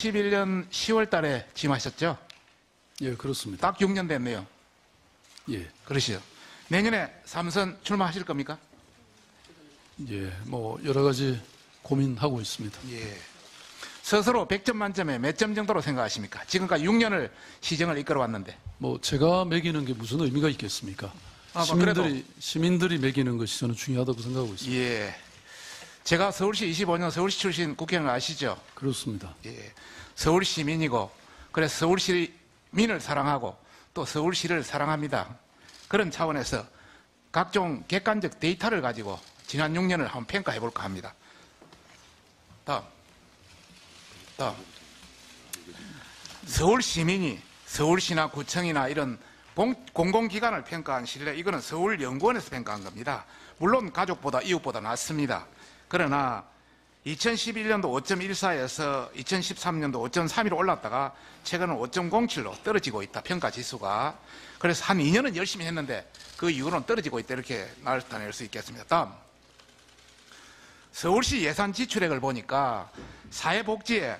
2011년 10월 달에 취임하셨죠? 예, 그렇습니다. 딱 6년 됐네요. 예, 그러시죠. 내년에 3선 출마하실 겁니까? 예, 뭐 여러 가지 고민하고 있습니다. 예. 스스로 100점 만점에 몇 점 정도로 생각하십니까? 지금까지 6년을 시정을 이끌어왔는데. 뭐 제가 매기는 게 무슨 의미가 있겠습니까? 뭐 그래도. 시민들이 매기는 것이 저는 중요하다고 생각하고 있습니다. 예. 제가 서울시 25년 서울시 출신 국회의원 아시죠? 그렇습니다. 예. 서울 시민이고, 그래서 서울 시민을 사랑하고 또 서울시를 사랑합니다. 그런 차원에서 각종 객관적 데이터를 가지고 지난 6년을 한번 평가해 볼까 합니다. 다음. 서울 시민이 서울시나 구청이나 이런 공공기관을 평가한 신뢰, 이거는 서울연구원에서 평가한 겁니다. 물론 가족보다 이웃보다 낫습니다. 그러나 2011년도 5.14에서 2013년도 5.31로 올랐다가 최근은 5.07로 떨어지고 있다. 평가 지수가. 그래서 한 2년은 열심히 했는데 그 이후로는 떨어지고 있다. 이렇게 나타낼 수 있겠습니다. 다음. 서울시 예산 지출액을 보니까 사회복지에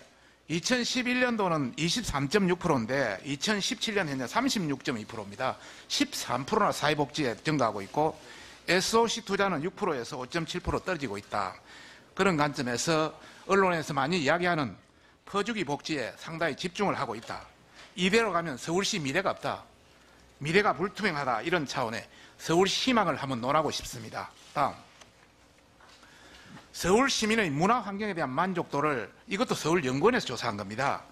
2011년도는 23.6%인데 2017년 현재 36.2%입니다. 13%나 사회복지에 증가하고 있고 SOC 투자는 6%에서 5.7% 떨어지고 있다. 그런 관점에서 언론에서 많이 이야기하는 퍼주기 복지에 상당히 집중을 하고 있다. 이대로 가면 서울시 미래가 없다. 미래가 불투명하다. 이런 차원의 서울 희망을 한번 논하고 싶습니다. 다음. 서울 시민의 문화 환경에 대한 만족도를 이것도 서울연구원에서 조사한 겁니다.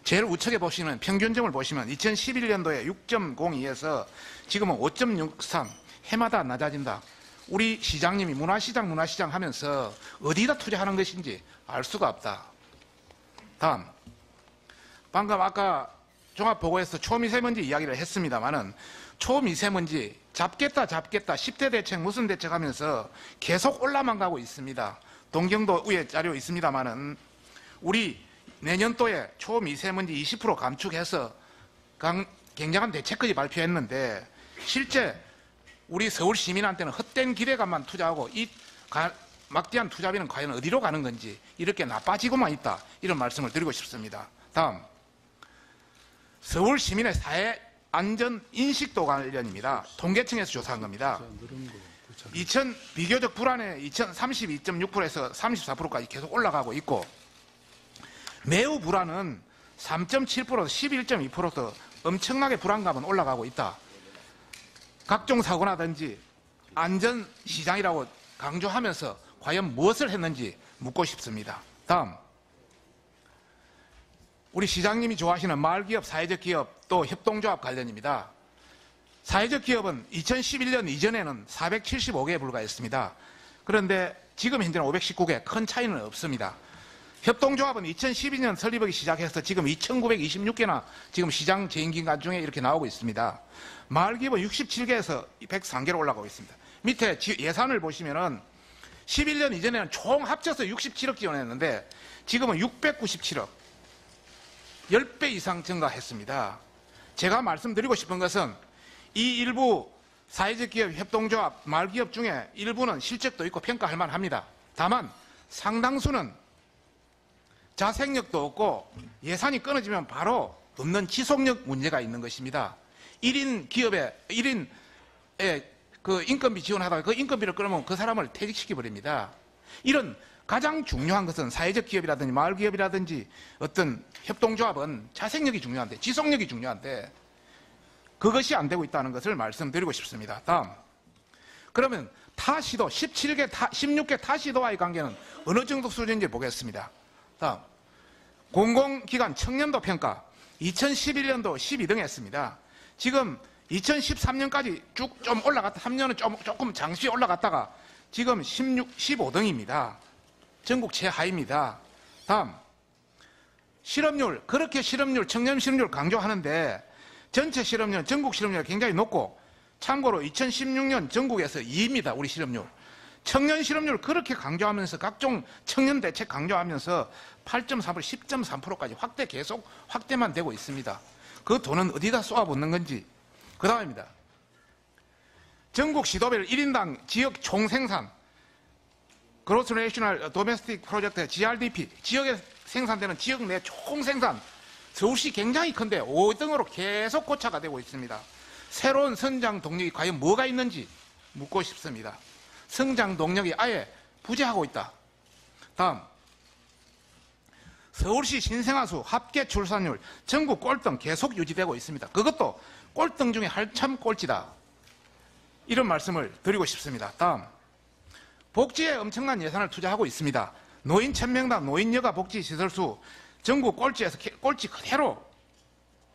제일 우측에 보시면 평균점을 보시면 2011년도에 6.02에서 지금은 5.63, 해마다 낮아진다. 우리 시장님이 문화시장 하면서 어디다 투자하는 것인지 알 수가 없다. 다음. 방금 아까 종합보고에서 초미세먼지 이야기를 했습니다만은 초미세먼지 잡겠다 10대 대책 무슨 대책 하면서 계속 올라만 가고 있습니다. 동경도 위에 자료 있습니다만은 우리 내년도에 초미세먼지 20% 감축해서 굉장한 대책까지 발표했는데 실제 우리 서울 시민한테는 헛된 기대감만 투자하고 이 막대한 투자비는 과연 어디로 가는 건지 이렇게 나빠지고만 있다. 이런 말씀을 드리고 싶습니다. 다음. 서울 시민의 사회 안전 인식도 관련입니다. 통계청에서 조사한 겁니다. 비교적 불안해 2032.6%에서 34%까지 계속 올라가고 있고 매우 불안은 3.7%, 11.2%도 엄청나게 불안감은 올라가고 있다. 각종 사고나든지 안전시장이라고 강조하면서 과연 무엇을 했는지 묻고 싶습니다. 다음. 우리 시장님이 좋아하시는 마을기업, 사회적 기업, 또 협동조합 관련입니다. 사회적 기업은 2011년 이전에는 475개에 불과했습니다. 그런데 지금 현재는 519개, 큰 차이는 없습니다. 협동조합은 2012년 설립하기 시작해서 지금 2,926개나 지금 시장 재임기간 중에 이렇게 나오고 있습니다. 마을기업은 67개에서 103개로 올라가고 있습니다. 밑에 예산을 보시면은 11년 이전에는 총 합쳐서 67억 지원했는데 지금은 697억. 10배 이상 증가했습니다. 제가 말씀드리고 싶은 것은 이 일부 사회적 기업, 협동조합, 마을기업 중에 일부는 실적도 있고 평가할 만합니다. 다만 상당수는 자생력도 없고 예산이 끊어지면 바로 없는 지속력 문제가 있는 것입니다. 1인 기업에 1인에 그 인건비 지원하다가 그 인건비를 끊으면 그 사람을 퇴직시켜버립니다. 이런 가장 중요한 것은 사회적 기업이라든지 마을기업이라든지 어떤 협동조합은 자생력이 중요한데 지속력이 중요한데 그것이 안 되고 있다는 것을 말씀드리고 싶습니다. 다음. 그러면 타시도 16개 타시도와의 관계는 어느 정도 수준인지 보겠습니다. 다음. 공공기관 청년도 평가 2011년도 12등 했습니다. 지금 2013년까지 쭉 좀 올라갔다 3년은 조금 잠시 올라갔다가 지금 15등입니다. 전국 최하위입니다. 다음. 실업률, 그렇게 청년 실업률 강조하는데 전체 실업률, 전국 실업률이 굉장히 높고 참고로 2016년 전국에서 2위입니다. 우리 실업률. 청년 실업률 그렇게 강조하면서 각종 청년 대책 강조하면서 8.4%, 10.3%까지 계속 확대만 되고 있습니다. 그 돈은 어디다 쏘아붓는 건지. 그 다음입니다. 전국 시도별 1인당 지역 총생산, 그로스 내셔널 도메스틱 프로젝트 GRDP, 지역의 생산되는 지역 내 총생산, 서울시 굉장히 큰데 5등으로 계속 고차가 되고 있습니다. 새로운 성장 동력이 과연 뭐가 있는지 묻고 싶습니다. 성장 동력이 아예 부재하고 있다. 다음, 서울시 신생아수 합계 출산율 전국 꼴등 계속 유지되고 있습니다. 그것도 꼴등 중에 한참 꼴찌다. 이런 말씀을 드리고 싶습니다. 다음, 복지에 엄청난 예산을 투자하고 있습니다. 노인 1000명당 노인 여가 복지 시설수 전국 꼴찌에서 꼴찌 그대로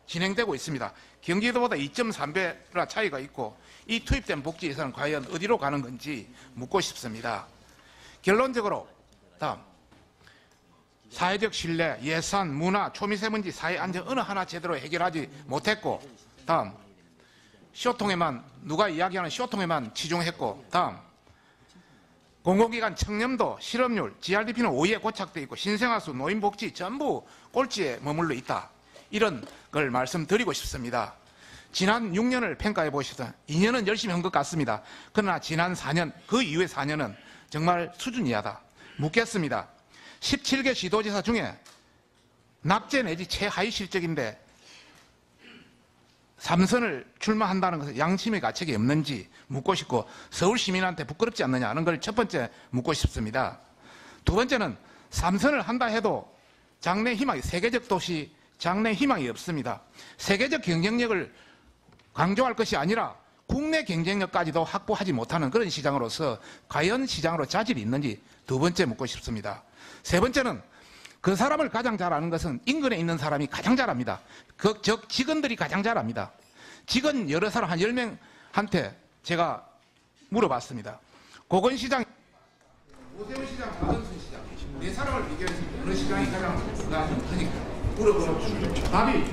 진행되고 있습니다. 경기도보다 2.3배나 차이가 있고 이 투입된 복지 예산은 과연 어디로 가는 건지 묻고 싶습니다. 결론적으로 다음, 사회적 신뢰, 예산, 문화, 초미세먼지, 사회 안전 어느 하나 제대로 해결하지 못했고, 다음, 쇼통에만 누가 이야기하는 쇼통에만 치중했고, 다음, 공공기관 청렴도, 실업률, GRDP는 5위에 고착되어 있고 신생아수, 노인복지 전부 꼴찌에 머물러 있다. 이런 걸 말씀드리고 싶습니다. 지난 6년을 평가해 보셔서 2년은 열심히 한 것 같습니다. 그러나 지난 4년, 그 이후의 4년은 정말 수준 이하다. 묻겠습니다. 17개 시도지사 중에 납제 내지 최하위 실적인데 3선을 출마한다는 것은 양심의 가책이 없는지 묻고 싶고, 서울 시민한테 부끄럽지 않느냐 하는 걸 첫 번째 묻고 싶습니다. 두 번째는 3선을 한다 해도 장래 희망이, 세계적 도시 장래 희망이 없습니다. 세계적 경쟁력을 강조할 것이 아니라 국내 경쟁력까지도 확보하지 못하는 그런 시장으로서 과연 시장으로 자질이 있는지 두 번째 묻고 싶습니다. 세 번째는 그 사람을 가장 잘 아는 것은 인근에 있는 사람이 가장 잘 압니다. 즉 직원들이 가장 잘 압니다. 직원 여러 사람 한 10명한테 제가 물어봤습니다. 고건시장, 오세훈 시장, 박원순 시장 네 사람을 비교했습니다. 어느 시장이 가장 그러니까 물어보면 답이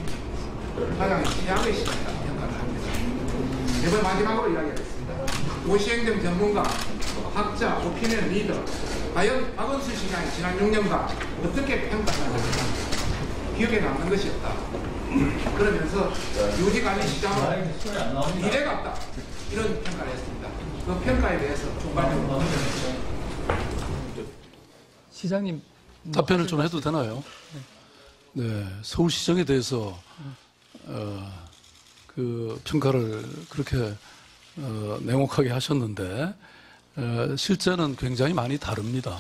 가장 최악의 시장이다 평가를 합니다. 이번 마지막으로 이야기하겠습니다. 오시행정 전문가, 학자, 오피니언 리더, 과연 박원순 시장이 지난 6년간 어떻게 평가하는지 기억에 남는 것이 없다. 그러면서 유지관리 시장은 미래가 없다. 이런 평가를 했습니다. 그 평가에 대해서 총괄적으로 시장님 답변을 좀 해도 되나요? 네, 서울시정에 대해서 그 평가를 그렇게 냉혹하게 하셨는데 실제는 굉장히 많이 다릅니다.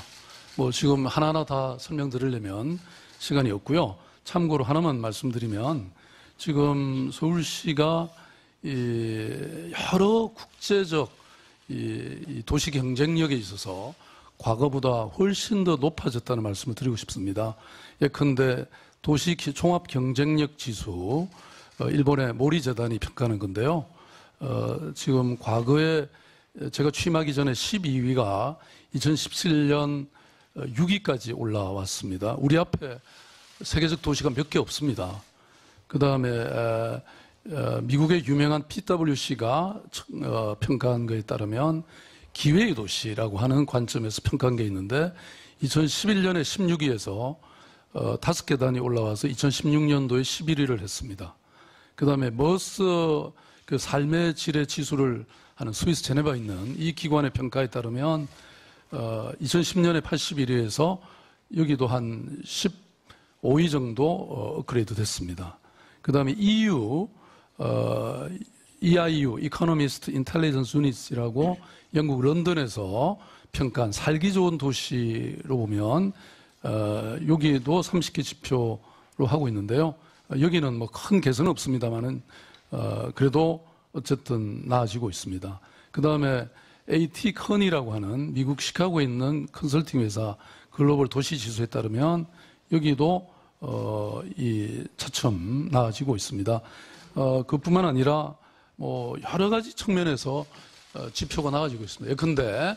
뭐 지금 하나하나 다 설명드리려면 시간이 없고요. 참고로 하나만 말씀드리면 지금 서울시가 여러 국제적 이 도시 경쟁력에 있어서 과거보다 훨씬 더 높아졌다는 말씀을 드리고 싶습니다. 예컨대 도시 종합 경쟁력 지수, 일본의 모리재단이 평가하는 건데요. 지금 과거에 제가 취임하기 전에 12위가 2017년 6위까지 올라왔습니다. 우리 앞에 세계적 도시가 몇 개 없습니다. 그 다음에 미국의 유명한 PwC가 평가한 것에 따르면 기회의 도시라고 하는 관점에서 평가한 게 있는데 2011년에 16위에서 5개 단이 올라와서 2016년도에 11위를 했습니다. 그 다음에 머스 그 삶의 질의 지수를 하는 스위스 제네바에 있는 이 기관의 평가에 따르면 2010년에 81위에서 여기도 한 15위 정도 업그레이드 됐습니다. 그 다음에 EU, EIU, Economist Intelligence Unit이라고 영국 런던에서 평가한 살기 좋은 도시로 보면 여기도 30개 지표로 하고 있는데요. 여기는 뭐 큰 개선은 없습니다만은 그래도 어쨌든 나아지고 있습니다. 그 다음에 AT 커니라고 하는 미국 시카고에 있는 컨설팅 회사 글로벌 도시 지수에 따르면 여기도 차츰 나아지고 있습니다. 그뿐만 아니라 뭐 여러 가지 측면에서 지표가 나아지고 있습니다. 예컨대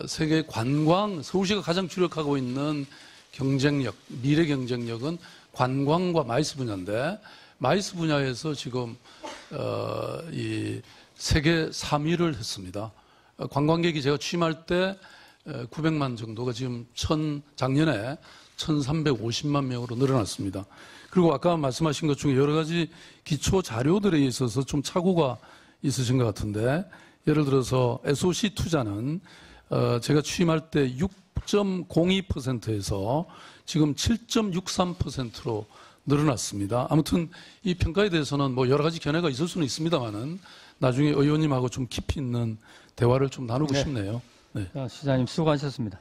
세계 관광, 서울시가 가장 주력하고 있는 경쟁력, 미래 경쟁력은 관광과 마이스 분야인데 마이스 분야에서 지금 이 세계 3위를 했습니다. 관광객이 제가 취임할 때 900만 정도가 지금 작년에 1350만 명으로 늘어났습니다. 그리고 아까 말씀하신 것 중에 여러 가지 기초 자료들에 있어서 좀 착오가 있으신 것 같은데 예를 들어서 SOC 투자는 제가 취임할 때 6.02%에서 지금 7.63%로 늘어났습니다. 아무튼 이 평가에 대해서는 뭐 여러 가지 견해가 있을 수는 있습니다만은 나중에 의원님하고 좀 깊이 있는 대화를 좀 나누고 싶네요. 네. 시장님 수고하셨습니다.